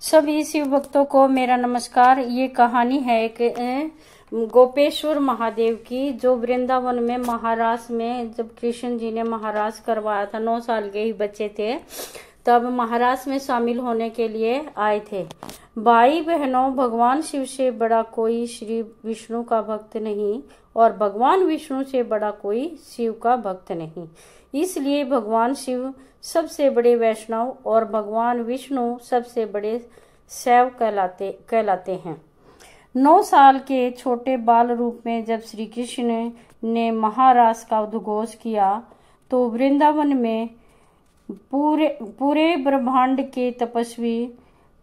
सभी शिव भक्तों को मेरा नमस्कार। ये कहानी है एक गोपेश्वर महादेव की, जो वृंदावन में महाराज में जब कृष्ण जी ने महाराज करवाया था, 9 साल के ही बच्चे थे, तब महाराज में शामिल होने के लिए आए थे। भाई बहनों, भगवान शिव से बड़ा कोई श्री विष्णु का भक्त नहीं और भगवान विष्णु से बड़ा कोई शिव का भक्त नहीं। इसलिए भगवान शिव सबसे बड़े वैष्णव और भगवान विष्णु सबसे बड़े शैव कहलाते हैं। 9 साल के छोटे बाल रूप में जब श्री कृष्ण ने महारास का उद्घोष किया तो वृंदावन में पूरे ब्रह्मांड के तपस्वी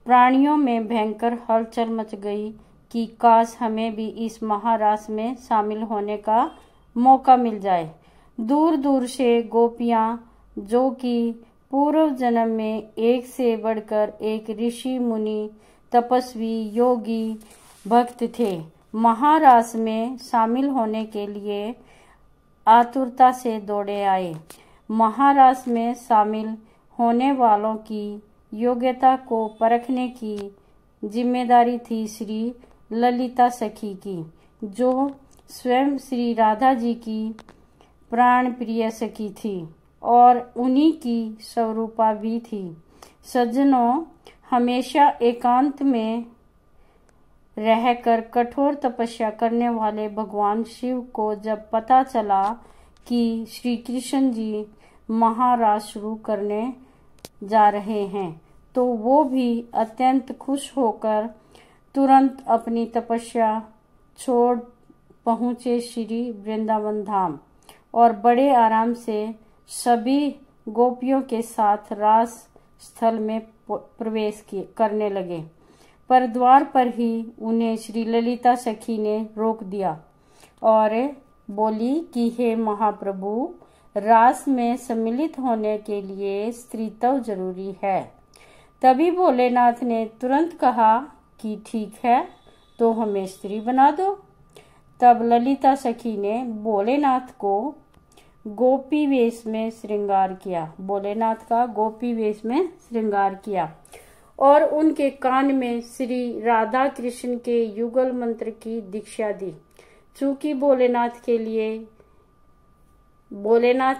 प्राणियों में भयंकर हलचल मच गई कि काश हमें भी इस महारास में शामिल होने का मौका मिल जाए। दूर दूर से गोपियां, जो कि पूर्व जन्म में एक से बढ़कर एक ऋषि मुनि तपस्वी योगी भक्त थे, महारास में शामिल होने के लिए आतुरता से दौड़े आए। महारास में शामिल होने वालों की योग्यता को परखने की जिम्मेदारी थी श्री ललिता सखी की, जो स्वयं श्री राधा जी की प्राण प्रिय सखी थी और उन्हीं की स्वरूपा भी थी। सज्जनों, हमेशा एकांत में रहकर कठोर तपस्या करने वाले भगवान शिव को जब पता चला कि श्री कृष्ण जी महाराज शुरू करने जा रहे हैं, तो वो भी अत्यंत खुश होकर तुरंत अपनी तपस्या छोड़ पहुँचे श्री वृंदावन धाम और बड़े आराम से सभी गोपियों के साथ रास स्थल में प्रवेश करने लगे। पर द्वार पर ही उन्हें श्री ललिता सखी ने रोक दिया और बोली कि हे महाप्रभु, रास में सम्मिलित होने के लिए स्त्रीत्व जरूरी है। तभी भोलेनाथ ने तुरंत कहा कि ठीक है, तो हमें स्त्री बना दो। तब ललिता सखी ने भोलेनाथ को गोपी वेश में श्रृंगार किया, भोलेनाथ का गोपी वेश में श्रृंगार किया और उनके कान में श्री राधा कृष्ण के युगल मंत्र की दीक्षा दी। चूंकि भोलेनाथ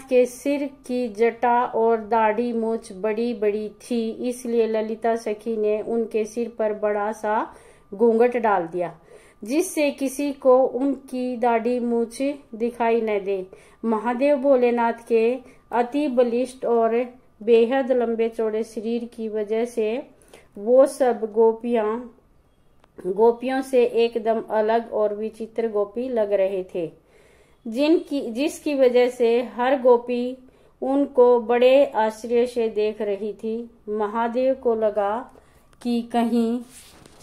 के सिर की जटा और दाढ़ी मूछ बड़ी बड़ी थी, इसलिए ललिता सखी ने उनके सिर पर बड़ा सा घूंघट डाल दिया, जिससे किसी को उनकी दाढ़ी मूछ दिखाई न दे। महादेव भोलेनाथ के अति बलिष्ठ और बेहद लंबे चौड़े शरीर की वजह से वो सब गोपियों से एकदम अलग और विचित्र गोपी लग रहे थे, जिसकी वजह से हर गोपी उनको बड़े आश्चर्य से देख रही थी। महादेव को लगा कि कहीं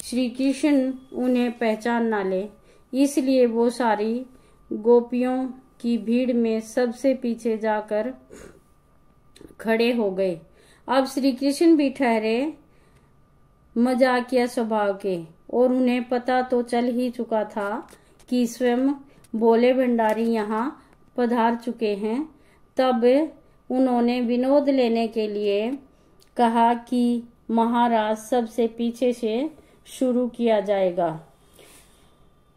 श्री कृष्ण उन्हें पहचान ना ले, इसलिए वो सारी गोपियों की भीड़ में सबसे पीछे जाकर खड़े हो गए। अब श्री कृष्ण भी ठहरे मजाकिया स्वभाव के और उन्हें पता तो चल ही चुका था कि स्वयं भोले भंडारी यहाँ पधार चुके हैं। तब उन्होंने विनोद लेने के लिए कहा कि महाराज सबसे पीछे से शुरू किया जाएगा।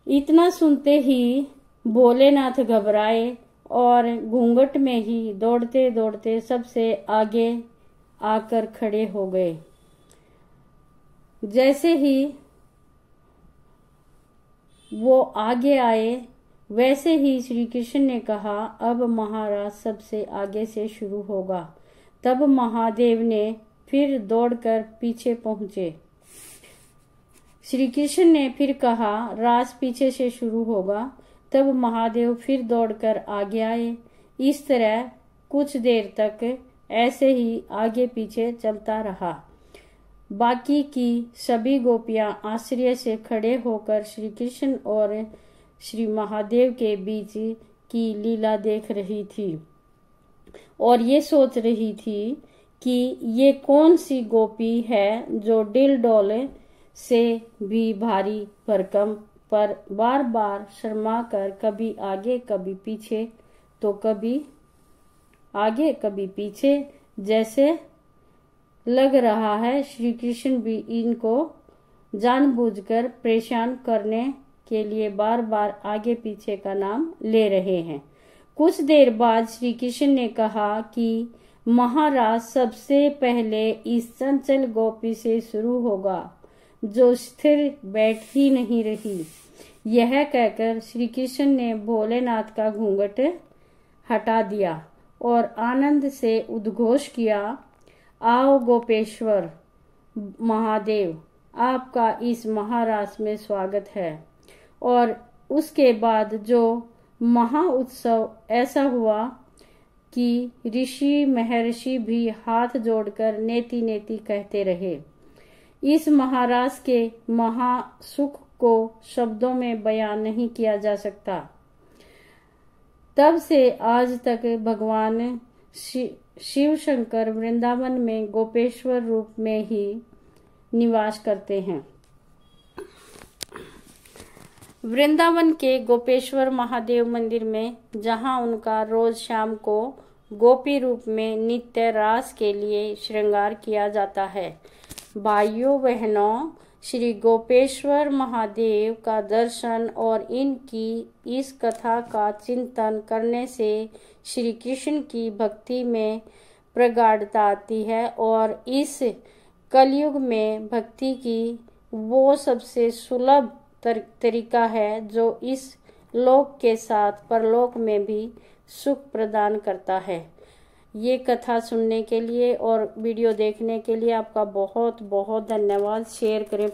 इतना सुनते ही भोलेनाथ घबराए और घूंघट में ही दौड़ते दौड़ते सबसे आगे आकर खड़े हो गए। जैसे ही वो आगे आए, वैसे ही श्री कृष्ण ने कहा, अब महाराज सबसे आगे से शुरू होगा। तब महादेव ने फिर दौड़कर पीछे पहुंचे। श्री कृष्ण ने फिर कहा, रास पीछे से शुरू होगा। तब महादेव फिर दौड़कर आगे आए। इस तरह कुछ देर तक ऐसे ही आगे पीछे चलता रहा। बाकी की सभी गोपियां आश्चर्य से खड़े होकर श्री कृष्ण और श्री महादेव के बीच की लीला देख रही थी और ये सोच रही थी कि ये कौन सी गोपी है जो दिल डोले से भी भारी भरकम पर बार बार शर्मा कर कभी आगे कभी पीछे तो कभी आगे कभी पीछे जैसे लग रहा है श्री कृष्ण भी इनको जानबूझकर परेशान करने के लिए बार बार आगे पीछे का नाम ले रहे हैं। कुछ देर बाद श्री कृष्ण ने कहा कि महाराज, सबसे पहले इस चंचल गोपी से शुरू होगा जो स्थिर बैठ ही नहीं रही। यह कहकर श्री कृष्ण ने भोलेनाथ का घूंघट हटा दिया और आनंद से उद्घोष किया, आओ गोपेश्वर महादेव, आपका इस महारास में स्वागत है। और उसके बाद जो महा उत्सव ऐसा हुआ कि ऋषि महर्षि भी हाथ जोड़कर नेति नेति कहते रहे। इस महारास के महासुख को शब्दों में बयान नहीं किया जा सकता। तब से आज तक भगवान शिव शंकर वृंदावन में गोपेश्वर रूप में ही निवास करते हैं। वृंदावन के गोपेश्वर महादेव मंदिर में, जहां उनका रोज शाम को गोपी रूप में नित्य रास के लिए श्रृंगार किया जाता है। भाइयों बहनों, श्री गोपेश्वर महादेव का दर्शन और इनकी इस कथा का चिंतन करने से श्री कृष्ण की भक्ति में प्रगाढ़ता आती है और इस कलयुग में भक्ति की वो सबसे सुलभ तरीका है जो इस लोक के साथ परलोक में भी सुख प्रदान करता है। ये कथा सुनने के लिए और वीडियो देखने के लिए आपका बहुत बहुत धन्यवाद। शेयर करें।